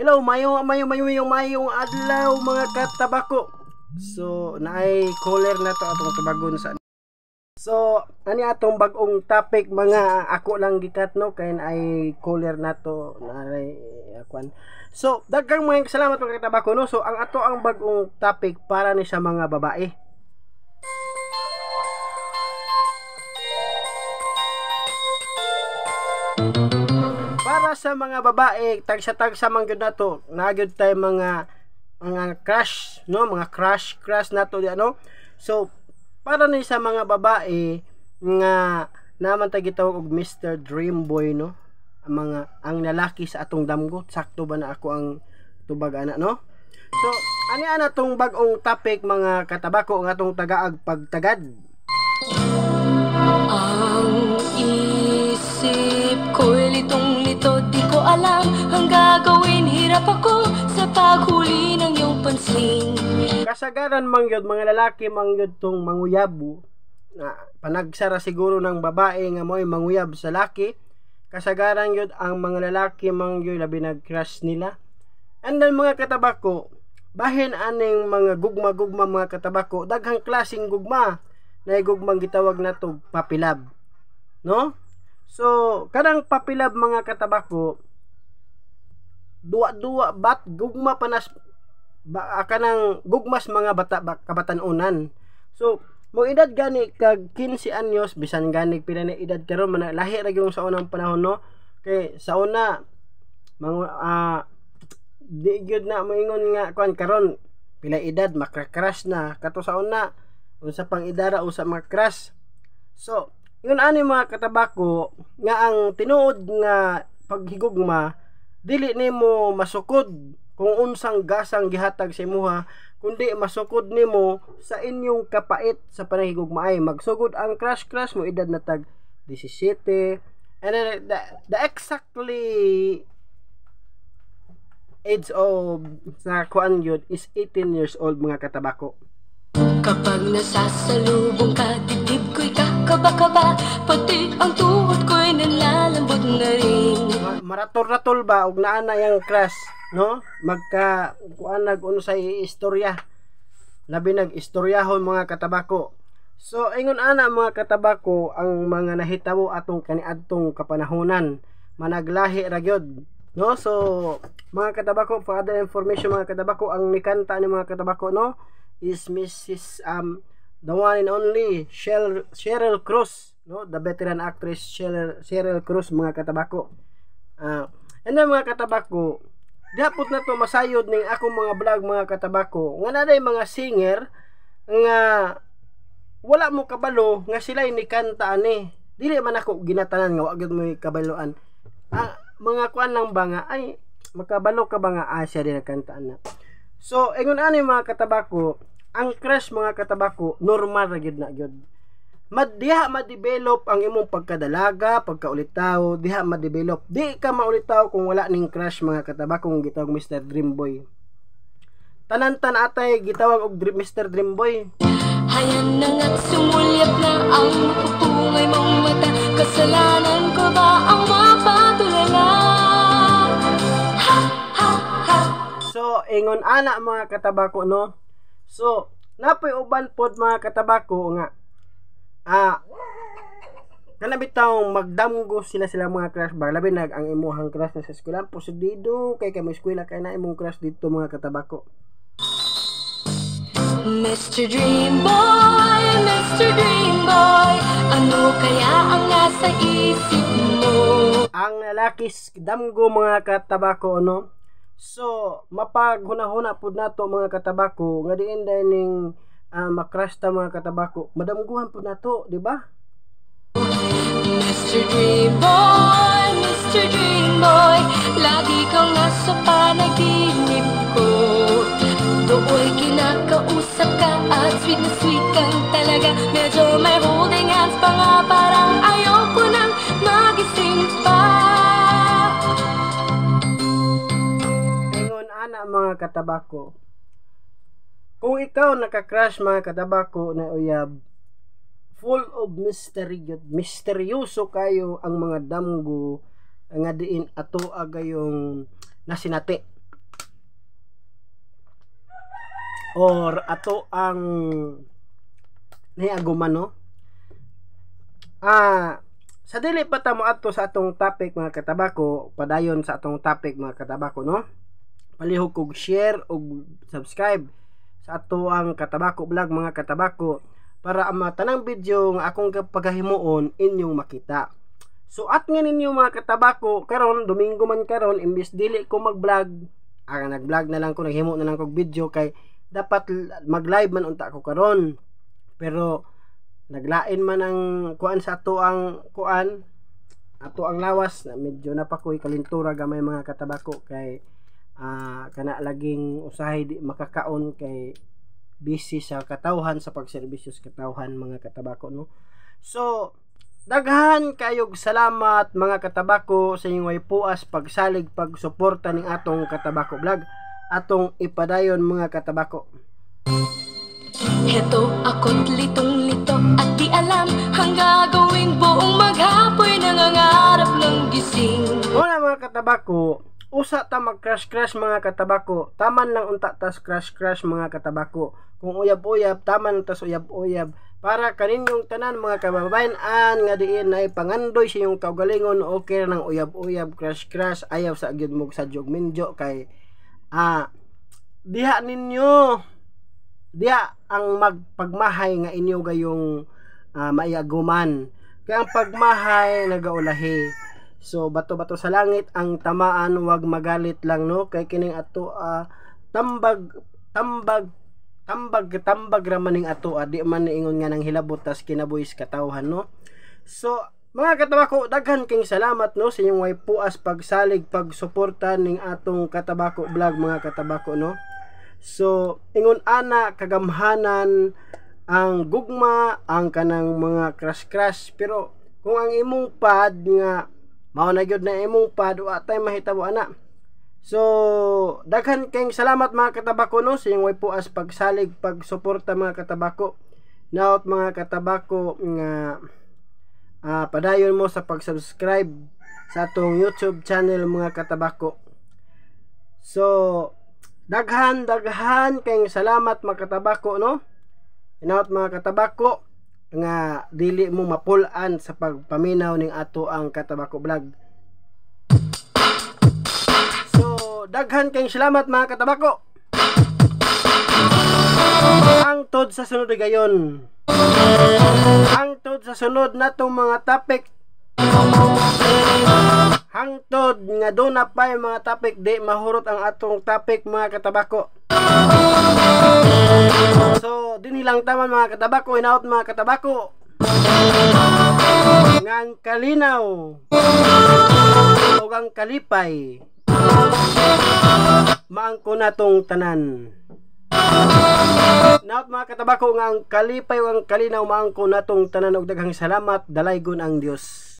Hello, mayong adlaw mga katabako. So, naay caller na to atong tubagon sa. So, ani atong bag-ong topic mga ako lang gikat no kay naay caller na to naay akwan. So, daghang mga salamat mga katabako no. So, ang bag-ong topic para ni sa mga babae. Para sa mga babae, tagsa man gyud nato, nagyud tay mga crush, no, mga crush nato di ano. So, para ni sa mga babae nga naman tay gitawag og Mr. Dream Boy no. Ang lalaki sa atong damgo, sakto ba na ako ang tubag ana no? So, ani ana tong bag-ong topic mga katabako nga atong tagaag pagtagad. Ang isip ko'y litong nito, di ko alam ang gagawin. Hirap ako sa paghuli ng iyong pansin. Kasagaran mangyod mga lalaki mangyod tong manguyab na panagsara siguro ng babae nga mo'y manguyab sa laki. Kasagaran yun ang mga lalaki mangyod labi nag-crush nila. And then mga katabako, bahin aning mga gugma mga katabako, daghang klaseng gugma na gugmang gitawag nato papilab, no? So kanang papilab mga katabako, duwa bat gugma panas kanang gugmas mga kabatanunan. So mo edad gani kag 15 anyos bisan gani pila na edad karon man lahi ra gyud sa unang panahon no, kay sa una di gyud na moingon nga kuan karon pila edad makra-crush na kato sa una unsa pang idara usa mga crush. So yun ani mga katabako nga ang tinuod nga paghigugma dili nimo masukod kung unsang gasang gihatag sa imuha, kundi masukod nimo sa inyong kapait sa panahigugma. Ay magsugod ang crush mo edad na tag 17, and then the exactly age of sa kuan yun is 18 years old mga katabako. Kapag nasasalubong ka, dibdib ko'y kakaba-kaba, pati ang tuhod ko'y nalalambot na rin. Maratol-ratol ba og naa na yang crush, no? Magka kuan nag-uno sa istorya. Labi nag-istoryahon mga katabako. So ingon ana mga katabako ang mga nahitabo atong kaniadtong kapanahonan, managlahi ra gyud, no? So mga katabako, for other information mga katabako, ang nikanta ni mga katabako no is Mrs. The one and only Cheryl Cruz, no, the veteran actress Cheryl Cruz mga katabako. And then mga katabako, dapot na to masayod ning akong mga vlog mga katabako nga naday mga singer nga wala mo kabalo nga sila ni kanta ani. Dili man ako ginatanan nga wa gyud mo kabaloan. Mga kuan lang ba nga ay makabalo ka ba nga siya din kanta na. So ingon ani mga katabako, ang crush mga katabako normal ra gyud na gyud. Diha ma-develop ang imong pagkadalaga, pagkaulitaw, diha ma-develop. Di ka maulitaw kung wala ning crush mga katabako kung gitawag Mr. Dream Boy. Tanan-tan atay gitawag og Mr. Dream Boy. Hayan na nga't sumulyap na ang mapupungay mong mata. Kasalanan ko ba ang mapatulala? Ha, ha, ha. So ingon ana mga katabako no. So napoy uban pod mga katabako nga kana bitaw magdamgo sila mga crush ba labi nag ang imuhang crush na sa eskwela posidido kay mo eskwela kay na imong crush dito mga katabako. Mr. Dream Boy, ano kaya ang nasa isip mo? Ang lalaki damgo mga katabako no. So mapaghuna-huna pud nato mga katabako nga diin ning makrush ta mga katabako, madamguhan pud nato, di ba? Mr. Dream Boy, lagi kang nasa panaginip ko. Do'y kinakausap ka at sweet na sweet kang talaga. Medyo may holding hands pa nga, parang ayoko nang magising pa. Ingon ana mga katabako, kung ikaw nakakrush mga katabako na uyab, full of mystery yun. Misteryoso kayo ang mga damgo nga diin ato agayong nasinati. or ato ang niaguman, no? Sa dili pa ta mo adto sa atong topic mga katabako, padayon sa atong topic mga katabako, no? Palihog kog share ug subscribe sa ato ang Katabako Vlog mga katabako para ang mga tanang video nga akong pagahimuon inyong makita. So at nga ninyo mga katabako, karon Domingo man karon, imbis dili ko mag-vlog, nag-vlog na lang ko, naghimo na lang kog video kay dapat mag-live man unta ko karon. Pero naglain man ang kuan sa ato ang kuan, ato ang lawas na medyo na pa ko'y kalintura gamay mga katabako kay kana laging usahay di makakaon kay busy sa katawhan sa pagserbisyo sa katawhan mga katabako, no? So daghan kayog salamat mga katabako sa inyong way puas pagsalig pagsuporta ning atong Katabako Vlog atong ipadayon mga katabako. Heto ako't litong-lito at di alam ang gagawin buong maghapoy nangangarap ng gising. Wala mga katabako, usa ta mag-crush mga katabako, taman lang unta tas crush mga katabako. Kung uyab-uyab, taman tas uyab-uyab. Para kaninyong tanan mga kababayan-an nga diin ay pangandoy sa inyong kaugalingon, okay nang uyab-uyab, crush ayaw sa agyud mo sa jog minjo kay diha ninyo, diha ang magpagmahay nga inyo gayong maiaguman. Kaya ang pagmahay nagaulahi. So bato-bato sa langit ang tamaan, wag magalit lang, no? Kay kining ato tambag ramaning ato di man niingon nga nang hilabot tas kinabuhis katawhan, no? So mga katabako, daghan king salamat, no, sa inyong way puas pagsalig pagsuporta ning atong Katabako Vlog mga katabako, no? So ingon ana kagamhanan ang gugma ang kanang mga crush pero kung ang imong pad nga mao na gyud na imong pad wa tay mahitabo ana. So daghan kayong salamat mga katabako, no, sa inyong way puas pagsalig pagsuporta mga katabako. Naot mga katabako nga padayon mo sa pag-subscribe sa atong YouTube channel mga katabako. So daghan kayong salamat mga katabako, no? Naot mga katabako nga dili mo mapulan sa pagpaminaw ning ato ang Katabako Vlog. So daghan kayong salamat mga katabako. Hangtod sa sunod gayon, hangtod sa sunod natong mga topic, hangtod nga doon na pa yung mga topic di mahurot ang atong topic mga katabako. So dinhi lang taman mga katabako, inaot mga katabako ngang kalinaw o ang kalipay maangko natong tanan. Naot mga katabako nga ang kalipay o ang kalinaw maangko natong tanan, og daghang salamat, dalaygon ang Dios.